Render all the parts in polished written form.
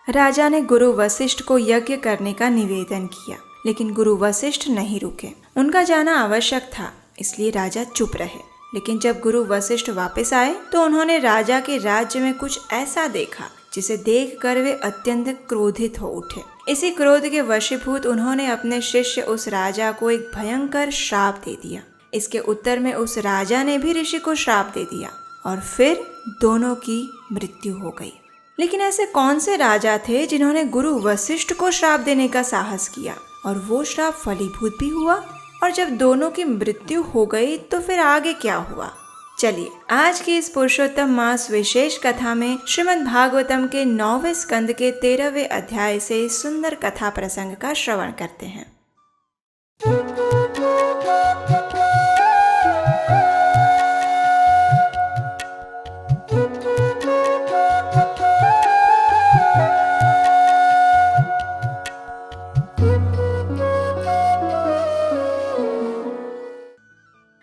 राजा ने गुरु वशिष्ठ को यज्ञ करने का निवेदन किया, लेकिन गुरु वशिष्ठ नहीं रुके। उनका जाना आवश्यक था, इसलिए राजा चुप रहे। लेकिन जब गुरु वशिष्ठ वापस आए तो उन्होंने राजा के राज्य में कुछ ऐसा देखा जिसे देखकर वे अत्यंत क्रोधित हो उठे। इसी क्रोध के वशीभूत उन्होंने अपने शिष्य उस राजा को एक भयंकर श्राप दे दिया। इसके उत्तर में उस राजा ने भी ऋषि को श्राप दे दिया और फिर दोनों की मृत्यु हो गई। लेकिन ऐसे कौन से राजा थे जिन्होंने गुरु वशिष्ठ को श्राप देने का साहस किया और वो श्राप फलीभूत भी हुआ? और जब दोनों की मृत्यु हो गई तो फिर आगे क्या हुआ? चलिए आज की इस पुरुषोत्तम मास विशेष कथा में श्रीमद् भागवतम के 9वें स्कंद के 13वें अध्याय से सुंदर कथा प्रसंग का श्रवण करते हैं।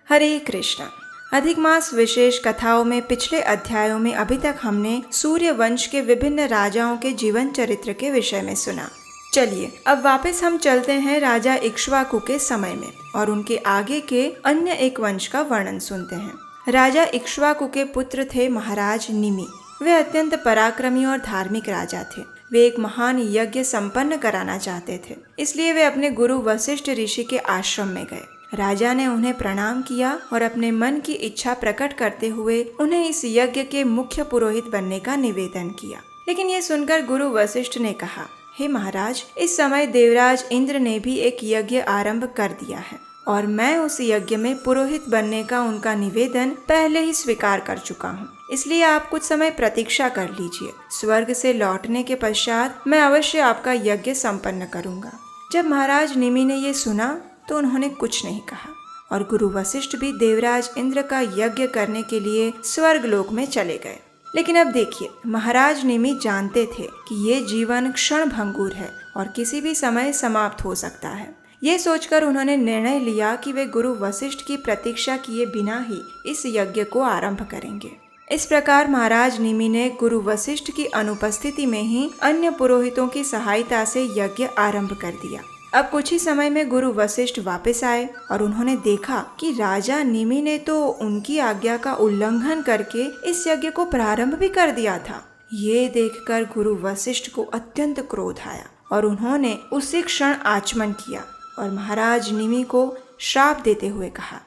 हरे कृष्णा। अधिक मास विशेष कथाओं में पिछले अध्यायों में अभी तक हमने सूर्य वंश के विभिन्न राजाओं के जीवन चरित्र के विषय में सुना। चलिए अब वापस हम चलते हैं राजा इक्ष्वाकु के समय में और उनके आगे के अन्य एक वंश का वर्णन सुनते हैं। राजा इक्ष्वाकु के पुत्र थे महाराज निमि। वे अत्यंत पराक्रमी और धार्मिक राजा थे। वे एक महान यज्ञ संपन्न कराना चाहते थे, इसलिए वे अपने गुरु वशिष्ठ ऋषि के आश्रम में गए। राजा ने उन्हें प्रणाम किया और अपने मन की इच्छा प्रकट करते हुए उन्हें इस यज्ञ के मुख्य पुरोहित बनने का निवेदन किया। लेकिन ये सुनकर गुरु वशिष्ठ ने कहा, हे महाराज, इस समय देवराज इंद्र ने भी एक यज्ञ आरंभ कर दिया है और मैं उस यज्ञ में पुरोहित बनने का उनका निवेदन पहले ही स्वीकार कर चुका हूँ। इसलिए आप कुछ समय प्रतीक्षा कर लीजिए। स्वर्ग से लौटने के पश्चात मैं अवश्य आपका यज्ञ संपन्न करूँगा। जब महाराज निमि ने ये सुना तो उन्होंने कुछ नहीं कहा और गुरु वशिष्ठ भी देवराज इंद्र का यज्ञ करने के लिए स्वर्ग लोक में चले गए। लेकिन अब देखिए, महाराज निमि जानते थे कि ये जीवन क्षण भंगुर है और किसी भी समय समाप्त हो सकता है। ये सोचकर उन्होंने निर्णय लिया कि वे गुरु वशिष्ठ की प्रतीक्षा किए बिना ही इस यज्ञ को आरंभ करेंगे। इस प्रकार महाराज निमि ने गुरु वशिष्ठ की अनुपस्थिति में ही अन्य पुरोहितों की सहायता से यज्ञ आरंभ कर दिया। अब कुछ ही समय में गुरु वशिष्ठ वापस आए और उन्होंने देखा कि राजा निमि ने तो उनकी आज्ञा का उल्लंघन करके इस यज्ञ को प्रारंभ भी कर दिया था। ये देखकर गुरु वशिष्ठ को अत्यंत क्रोध आया और उन्होंने उसी क्षण आचमन किया और महाराज निमि को श्राप देते हुए कहा,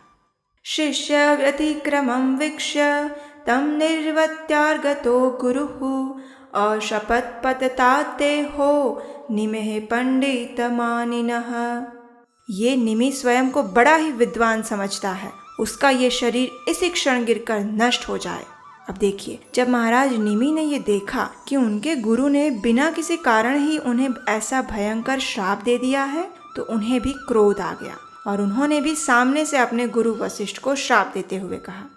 शिष्य व्यतिक्रमं वीक्ष्य तम निर्वत्यार्गतो गुरुः अशपथपतताते हो निमेह पंडित मानिनः। ये निमि स्वयं को बड़ा ही विद्वान समझता है, उसका ये शरीर इसी क्षण गिरकर नष्ट हो जाए। अब देखिए, जब महाराज निमि ने ये देखा कि उनके गुरु ने बिना किसी कारण ही उन्हें ऐसा भयंकर श्राप दे दिया है तो उन्हें भी क्रोध आ गया और उन्होंने भी सामने से अपने गुरु वशिष्ठ को श्राप देते हुए कहा,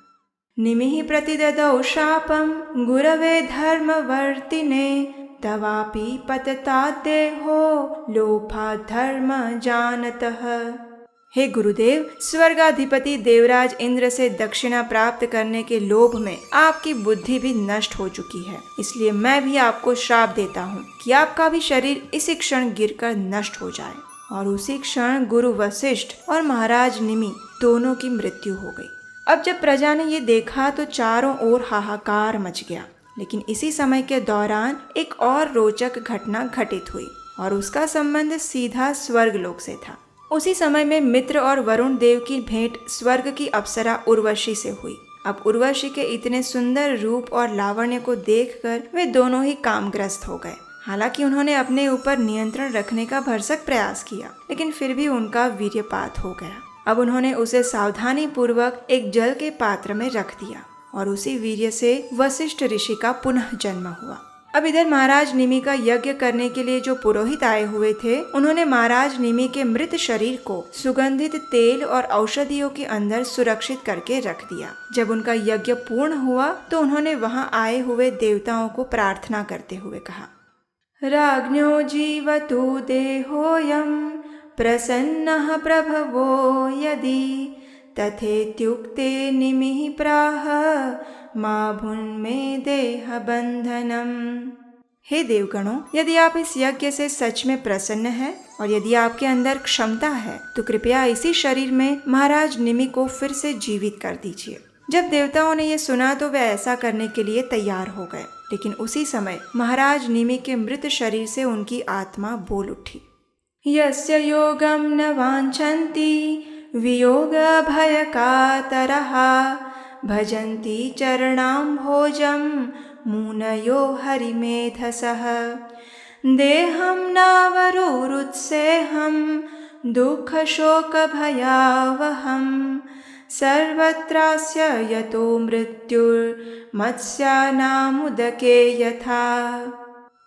निमिः प्रतिददौ शापं गुरवे धर्मवर्तिने तवापि पतताते हो लोभा धर्म जानतः। हे गुरुदेव, स्वर्गाधिपति देवराज इंद्र से दक्षिणा प्राप्त करने के लोभ में आपकी बुद्धि भी नष्ट हो चुकी है, इसलिए मैं भी आपको श्राप देता हूँ कि आपका भी शरीर इसी क्षण गिरकर नष्ट हो जाए। और उसी क्षण गुरु वशिष्ठ और महाराज निमि दोनों की मृत्यु हो गई। अब जब प्रजा ने ये देखा तो चारों ओर हाहाकार मच गया। लेकिन इसी समय के दौरान एक और रोचक घटना घटित हुई और उसका संबंध सीधा स्वर्ग लोक से था। उसी समय में मित्र और वरुण देव की भेंट स्वर्ग की अप्सरा उर्वशी से हुई। अब उर्वशी के इतने सुंदर रूप और लावण्य को देखकर वे दोनों ही कामग्रस्त हो गए। हालांकि उन्होंने अपने ऊपर नियंत्रण रखने का भरसक प्रयास किया, लेकिन फिर भी उनका वीर्यपात हो गया। अब उन्होंने उसे सावधानी पूर्वक एक जल के पात्र में रख दिया और उसी वीर्य से वशिष्ठ ऋषि का पुनः जन्म हुआ। अब इधर महाराज निमि का यज्ञ करने के लिए जो पुरोहित आए हुए थे, उन्होंने महाराज निमि के मृत शरीर को सुगंधित तेल और औषधियों के अंदर सुरक्षित करके रख दिया। जब उनका यज्ञ पूर्ण हुआ तो उन्होंने वहां आए हुए देवताओं को प्रार्थना करते हुए कहा, राज्ञो जीवतु देहोऽयं प्रसन्नः प्रभवो यदि तथेत्युक्ते निमिः प्राह मा भुन्मे देह बंधनम। हे देवगणों, यदि आप इस यज्ञ से सच में प्रसन्न हैं और यदि आपके अंदर क्षमता है तो कृपया इसी शरीर में महाराज निमि को फिर से जीवित कर दीजिए। जब देवताओं ने यह सुना तो वे ऐसा करने के लिए तैयार हो गए, लेकिन उसी समय महाराज निमि के मृत शरीर से उनकी आत्मा बोल उठी। यस्य योगम न वांछन्ति वियोग भय कातरः भजन्ति चरणाम्भोजं मुनयो हरिमेधसः देहं नावरुरुत्सेहं दुःख शोक भयावहं सर्वत्रास्य यतो मृत्युर्मत्स्यानामुदके यथा।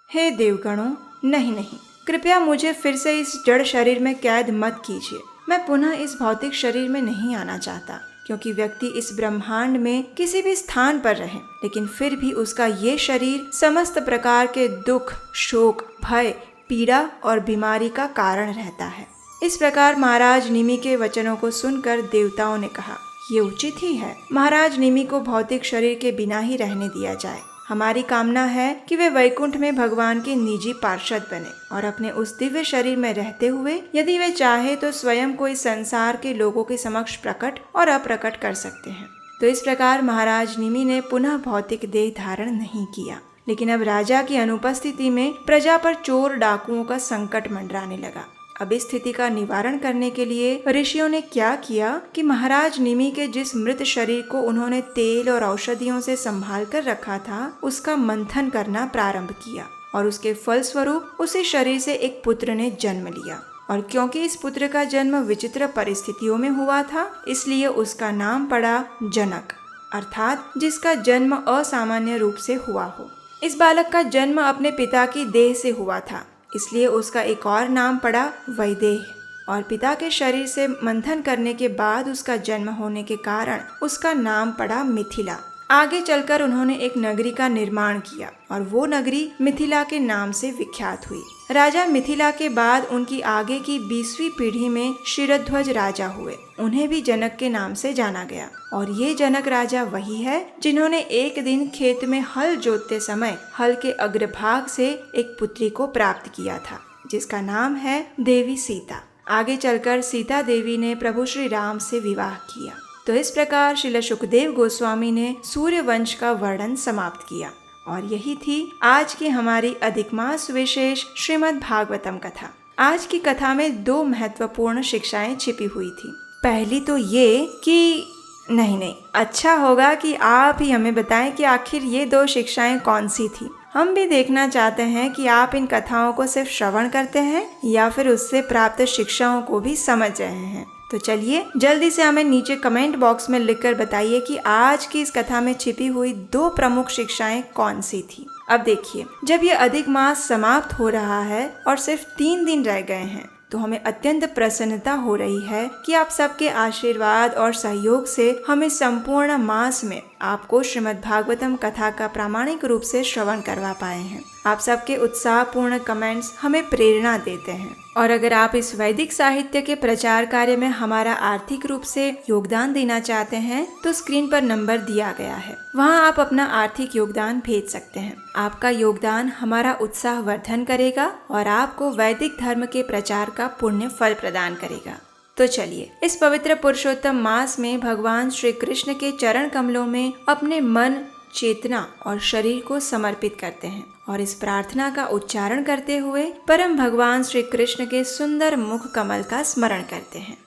हे देवगणों, नहीं, कृपया मुझे फिर से इस जड़ शरीर में कैद मत कीजिए। मैं पुनः इस भौतिक शरीर में नहीं आना चाहता, क्योंकि व्यक्ति इस ब्रह्मांड में किसी भी स्थान पर रहे, लेकिन फिर भी उसका ये शरीर समस्त प्रकार के दुख, शोक, भय, पीड़ा और बीमारी का कारण रहता है। इस प्रकार महाराज निमि के वचनों को सुनकर देवताओं ने कहा, ये उचित ही है। महाराज निमि को भौतिक शरीर के बिना ही रहने दिया जाए। हमारी कामना है कि वे वैकुंठ में भगवान के निजी पार्षद बने और अपने उस दिव्य शरीर में रहते हुए यदि वे चाहे तो स्वयं को इस संसार के लोगों के समक्ष प्रकट और अप्रकट कर सकते हैं। तो इस प्रकार महाराज निमि ने पुनः भौतिक देह धारण नहीं किया, लेकिन अब राजा की अनुपस्थिति में प्रजा पर चोर डाकुओं का संकट मंडराने लगा। अब इस स्थिति का निवारण करने के लिए ऋषियों ने क्या किया कि महाराज निमि के जिस मृत शरीर को उन्होंने तेल और औषधियों से संभाल कर रखा था, उसका मंथन करना प्रारंभ किया और उसके फलस्वरूप उसी शरीर से एक पुत्र ने जन्म लिया। और क्योंकि इस पुत्र का जन्म विचित्र परिस्थितियों में हुआ था, इसलिए उसका नाम पड़ा जनक, अर्थात जिसका जन्म असामान्य रूप से हुआ हो। इस बालक का जन्म अपने पिता की देह से हुआ था, इसलिए उसका एक और नाम पड़ा वैदेह। और पिता के शरीर से मंथन करने के बाद उसका जन्म होने के कारण उसका नाम पड़ा मिथिला। आगे चलकर उन्होंने एक नगरी का निर्माण किया और वो नगरी मिथिला के नाम से विख्यात हुई। राजा मिथिला के बाद उनकी आगे की 20वीं पीढ़ी में क्षीरध्वज राजा हुए। उन्हें भी जनक के नाम से जाना गया और ये जनक राजा वही है जिन्होंने एक दिन खेत में हल जोतते समय हल के अग्रभाग से एक पुत्री को प्राप्त किया था, जिसका नाम है देवी सीता। आगे चलकर सीता देवी ने प्रभु श्री राम से विवाह किया। तो इस प्रकार श्रील सुखदेव गोस्वामी ने सूर्य वंश का वर्णन समाप्त किया और यही थी आज की हमारी अधिक मास विशेष श्रीमद् भागवतम कथा। आज की कथा में 2 महत्वपूर्ण शिक्षाएं छिपी हुई थी। पहली तो ये कि नहीं, अच्छा होगा कि आप ही हमें बताएं कि आखिर ये 2 शिक्षाएं कौन सी थी। हम भी देखना चाहते हैं कि आप इन कथाओं को सिर्फ श्रवण करते हैं या फिर उससे प्राप्त शिक्षाओं को भी समझ रहे हैं। तो चलिए जल्दी से हमें नीचे कमेंट बॉक्स में लिखकर बताइए कि आज की इस कथा में छिपी हुई 2 प्रमुख शिक्षाएं कौन सी थी। अब देखिए, जब ये अधिक मास समाप्त हो रहा है और सिर्फ 3 दिन रह गए हैं, तो हमें अत्यंत प्रसन्नता हो रही है कि आप सबके आशीर्वाद और सहयोग से हम इस संपूर्ण मास में आपको श्रीमद् भागवतम कथा का प्रामाणिक रूप से श्रवण करवा पाए हैं। आप सबके उत्साहपूर्ण कमेंट्स हमें प्रेरणा देते हैं। और अगर आप इस वैदिक साहित्य के प्रचार कार्य में हमारा आर्थिक रूप से योगदान देना चाहते हैं तो स्क्रीन पर नंबर दिया गया है, वहां आप अपना आर्थिक योगदान भेज सकते हैं। आपका योगदान हमारा उत्साह वर्धन करेगा और आपको वैदिक धर्म के प्रचार का पुण्य फल प्रदान करेगा। तो चलिए इस पवित्र पुरुषोत्तम मास में भगवान श्री कृष्ण के चरण कमलों में अपने मन, चेतना और शरीर को समर्पित करते हैं और इस प्रार्थना का उच्चारण करते हुए परम भगवान श्री कृष्ण के सुंदर मुख कमल का स्मरण करते हैं।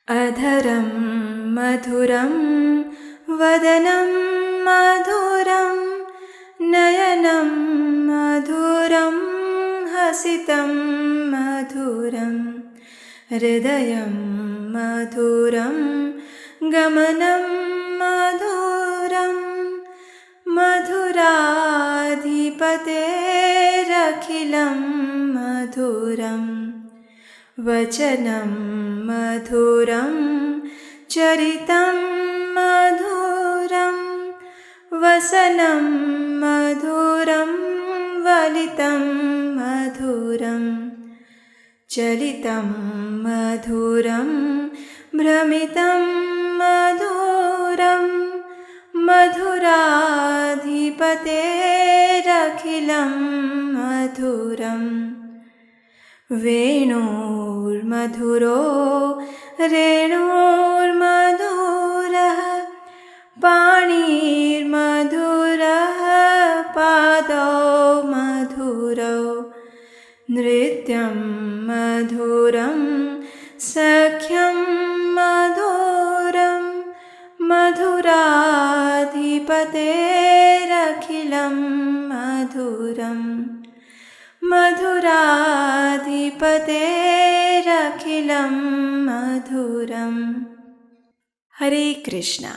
अधरम मधुरम वदनम मधुरम नयनम मधुरम हसितम मधुरम हृदयं मधुरं गमनं मधुरं मधुराधिपतेरखिलं मधुरं वचनं मधुरं चरितं मधुरं वसनं मधुरं वलितं मधुरं चलितं मधुरं भ्रमितं मधुरं मधुराधिपतेरखिलं मधुरम् वेणोर्मधुरो रेणोर्मधुरः पाणिर्मधुरः पादौ मधुरौ नृत्यं मधुरं सख्यं मधुरं मधुराधिपतेरखिलं मधुरम् मधुराधिपतेरखिलं मधुरम्। हरे कृष्णा।